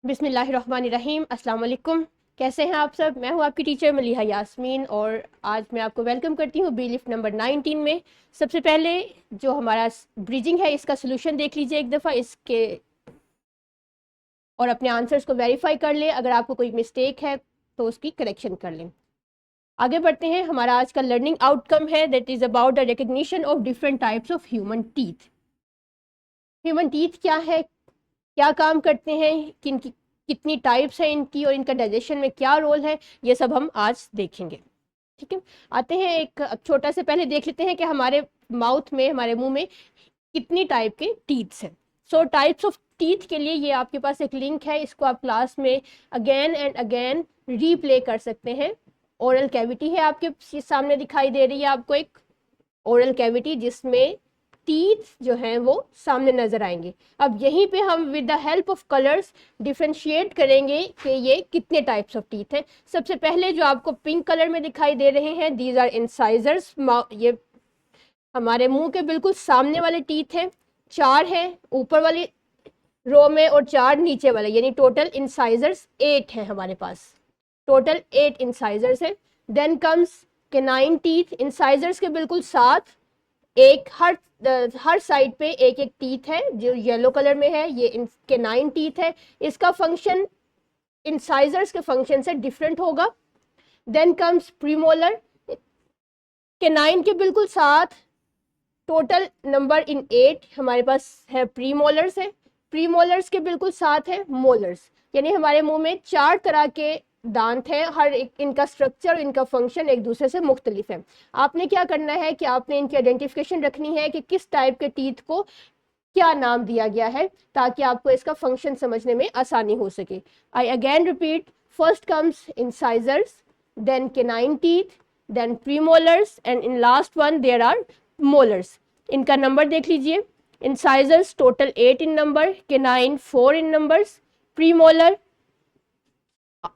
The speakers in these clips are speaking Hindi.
बिस्मिल्लाहिर्रहमानिर्रहीम। अस्सलाम वालेकुम। कैसे हैं आप सब? मैं हूं आपकी टीचर मलिहा यास्मीन और आज मैं आपको वेलकम करती हूं बी लिफ्ट नंबर 19 में। सबसे पहले जो हमारा ब्रिजिंग है इसका सोल्यूशन देख लीजिए एक दफ़ा इसके और अपने आंसर्स को वेरीफाई कर लें। अगर आपको कोई मिस्टेक है तो उसकी करेक्शन कर लें। आगे बढ़ते हैं। हमारा आज का लर्निंग आउटकम है that is about the recognition of different types of human teeth. Human teeth क्या है, क्या काम करते हैं, किन की कितनी टाइप्स हैं इनकी और इनका डाइजेशन में क्या रोल है, ये सब हम आज देखेंगे। ठीक है, आते हैं एक छोटा से पहले देख लेते हैं कि हमारे माउथ में, हमारे मुंह में कितनी टाइप के टीथ्स हैं। सो टाइप्स ऑफ टीथ के लिए ये आपके पास एक लिंक है, इसको आप क्लास में अगेन एंड अगेन रीप्ले कर सकते हैं। ओरल कैविटी है आपके सामने दिखाई दे रही है आपको एक ओरल कैविटी जिसमें टीथ जो हैं वो सामने नजर आएंगे। अब यहीं पे हम with the help of colours differentiate करेंगे कि ये कितने टाइप्स ऑफ टीथ हैं। सबसे पहले जो आपको पिंक कलर में दिखाई दे रहे हैं, दीज आर इंसाइजर्स। ये हमारे मुंह के बिल्कुल सामने वाले टीथ हैं। 4 हैं ऊपर वाली रो में और 4 नीचे वाले, यानी टोटल इंसाइजर्स 8 हैं हमारे पास। टोटल 8 इंसाइजर्स हैं। Then comes canine teeth. Incisors के बिल्कुल साथ एक हर साइड पे एक एक टीथ है जो येलो कलर में है, ये इनके 9 टीथ है। इसका फंक्शन इंसाइजर्स के फंक्शन से डिफरेंट होगा। Then comes premolar. के 9 के बिल्कुल साथ टोटल नंबर इन 8 हमारे पास है प्रीमोलर्स है। प्रीमोलर्स के बिल्कुल साथ है मोलर्स, यानी हमारे मुंह में 4 तरह के दांत हैं। हर एक इनका स्ट्रक्चर, इनका फंक्शन एक दूसरे से मुख्तलिफ है। आपने क्या करना है कि आपने इनकी आइडेंटिफिकेशन रखनी है कि किस टाइप के टीथ को क्या नाम दिया गया है, ताकि आपको इसका फंक्शन समझने में आसानी हो सके। I again repeat, first comes incisors, then canine teeth, then premolars and in last one there are molars. इनका नंबर देख लीजिए। Incisors total 8 in number, canine 4 in numbers, premolar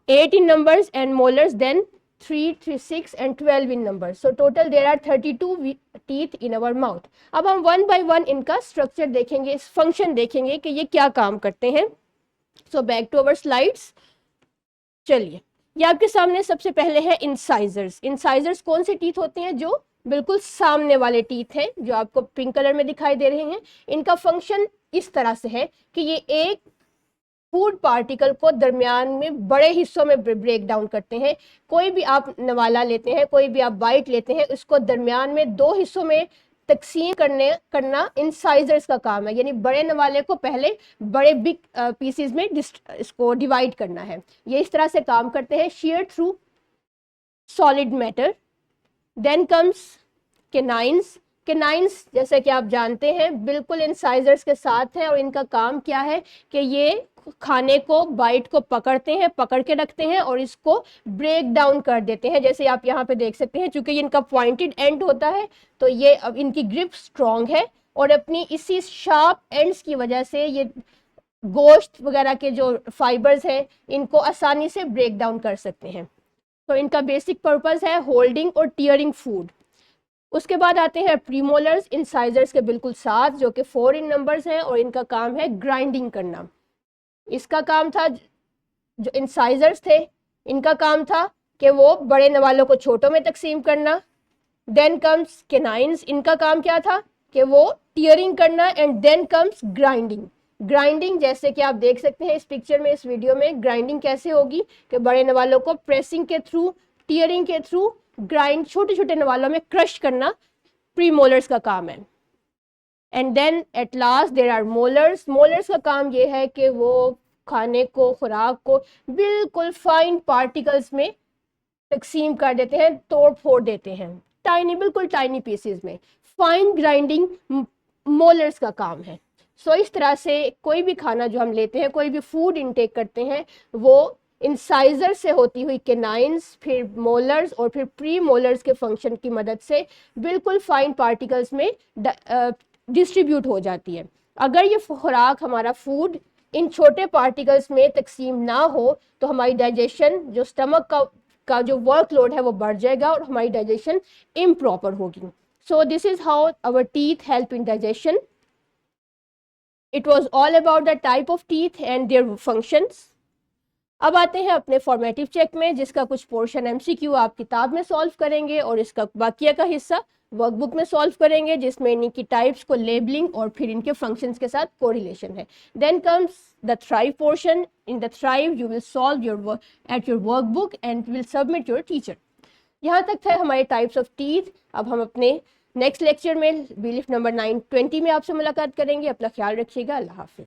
8 in numbers and molars then 3, 3, 6 and 12 in numbers. So total there are 32 teeth in our mouth. अब हम वन बाय वन इनका स्ट्रक्चर देखेंगे, फंक्शन देखेंगे कि ये क्या काम करते हैं। So back to our slides. चलिए, ये आपके सामने सबसे पहले है इंसाइजर्स। इंसाइजर्स कौन से टीथ होते हैं? जो बिल्कुल सामने वाले टीथ हैं जो आपको पिंक कलर में दिखाई दे रहे हैं। इनका फंक्शन इस तरह से है कि ये एक फूड पार्टिकल को दरमियान में बड़े हिस्सों में ब्रेक डाउन करते हैं। कोई भी आप नवाला लेते हैं, कोई भी आप बाइट लेते हैं, उसको दरमियान में 2 हिस्सों में तकसीम करना इंसाइजर्स का काम है। यानी बड़े नवाले को पहले बड़े बिग पीसेस में इसको डिवाइड करना है। ये इस तरह से काम करते हैं, shear through solid matter. Then comes canines. Canines जैसे कि आप जानते हैं बिल्कुल इंसाइजर्स के साथ हैं और इनका काम क्या है कि ये खाने को, बाइट को पकड़ते हैं, पकड़ के रखते हैं और इसको ब्रेक डाउन कर देते हैं। जैसे आप यहाँ पे देख सकते हैं, चूंकि इनका पॉइंटेड एंड होता है तो ये अब इनकी ग्रिप स्ट्रॉन्ग है और अपनी इसी शार्प एंड्स की वजह से ये गोश्त वगैरह के जो फाइबर्स हैं इनको आसानी से ब्रेक डाउन कर सकते हैं। तो इनका बेसिक पर्पस है होल्डिंग और टीयरिंग फूड। उसके बाद आते हैं प्रीमोलर्स, इंसाइजर्स के बिल्कुल साथ, जो कि 4 इन नंबर्स हैं और इनका काम है ग्राइंडिंग करना। इसका काम था, जो इंसाइजर्स थे इनका काम था कि वो बड़े नवालों को छोटों में तकसीम करना। देन कम्स केनाइंस, इनका काम क्या था कि वो टीयरिंग करना। And then comes grinding. Grinding जैसे कि आप देख सकते हैं इस पिक्चर में, इस वीडियो में, ग्राइंडिंग कैसे होगी कि बड़े नवालों को प्रेसिंग के थ्रू, टीयरिंग के थ्रू ग्राइंड, छोटे छोटे नवालों में क्रश करना प्रीमोलर्स का काम है। And then at last there are molars. Molars का काम ये है कि वो खाने को, खुराक को बिल्कुल फाइन पार्टिकल्स में तकसीम कर देते हैं, तोड़ फोड़ देते हैं, टाइनी, बिल्कुल टाइनी पीसेस में। फाइन ग्राइंडिंग मोलर्स का काम है। सो इस तरह से कोई भी खाना जो हम लेते हैं, कोई भी फूड इनटेक करते हैं, वो इंसाइजर से होती हुई केनाइंस, फिर मोलर्स और फिर प्री मोलर्स के फंक्शन की मदद से बिल्कुल फाइन पार्टिकल्स में डिस्ट्रीब्यूट हो जाती है। अगर ये खुराक, हमारा फूड इन छोटे पार्टिकल्स में तकसीम ना हो तो हमारी डाइजेशन, जो स्टमक का जो वर्कलोड है वो बढ़ जाएगा और हमारी डाइजेशन इम्प्रॉपर होगी। So this is how our teeth help in digestion. It was all about the type of teeth and their functions. अब आते हैं अपने फॉर्मेटिव चेक में, जिसका कुछ पोर्शन एमसीक्यू आप किताब में सॉल्व करेंगे और इसका बाकिया का हिस्सा वर्कबुक में सॉल्व करेंगे, जिसमें इनकी टाइप्स को लेबलिंग और फिर इनके फंक्शंस के साथ कोरिलेशन है। Then comes the thrive portion. In the thrive you will solve your at your workbook and will submit your teacher. यहाँ तक था हमारे टाइप्स ऑफ टीथ। अब हम अपने नेक्स्ट लेक्चर में बिलीफ नंबर 920 में आपसे मुलाकात करेंगे। अपना ख्याल रखिएगा। अल्लाह हाफिज़।